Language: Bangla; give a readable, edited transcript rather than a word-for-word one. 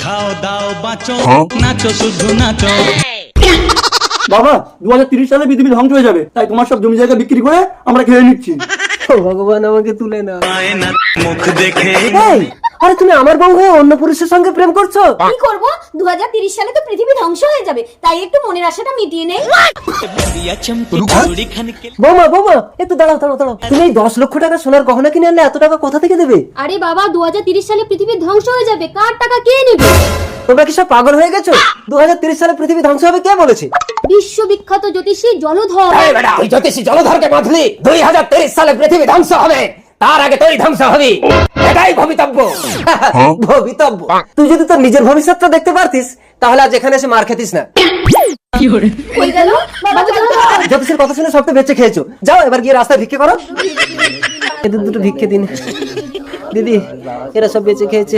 খাও দাও বাঁচো নাচো শুধু নাচো। বাবা 2030 সালে পৃথিবী ধ্বংস হয়ে যাবে, তাই তোমার সব জমি জায়গা বিক্রি করে আমরা খেয়ে নিচ্ছি। ও ভগবান আমাকে তুলে না। আয়না মুখ দেখে এই, আরে তুমি আমার বউ হয়ে অন্য পুরুষের সঙ্গে প্রেম করছো? কি করব, 2030 সালে তো পৃথিবী ধ্বংস হয়ে যাবে, তাই একটু মনের আশাটা মিটিয়ে নেই। বৌমা বৌমা একটু দাঁড়াও দাঁড়াও দাঁড়াও, তুমি এই 10 লক্ষ টাকা সোনার গহনা কিনে আনলে, এত টাকা কোথা থেকে দেবে? আরে বাবা 2030 সালে পৃথিবী ধ্বংস হয়ে যাবে, কার টাকা কে নেবে? তোমরা কি সব পাগল হয়ে গেছো? 2030 সালে পৃথিবী ধ্বংস হবে কে বলেছে? বিশ্ববিখ্যাত জ্যোতিষী জলধর। এই বেটা, ওই জ্যোতিষী জলধরকে বাঁধলি 2030 সালে পৃথিবী ধ্বংস হবে, তার আগে তুই ধ্বংস হবি, এটাই ভবিতব্য। ভবিতব্য? তুই যদি তোর নিজের ভবিষ্যৎটা দেখতে পারতিস, তাহলে আজ এখানে এসে মার খেতিস না। কই গেল বাবা জলধর? জ্যোতিষীর কথা শুনে সব তো বেঁচে খেয়েছো, যাও এবার গিয়ে রাস্তায় ভিক্ষে করো। এদের দুটো ভিক্ষে দিন দিদি, এরা সব বেঁচে খেয়েছে।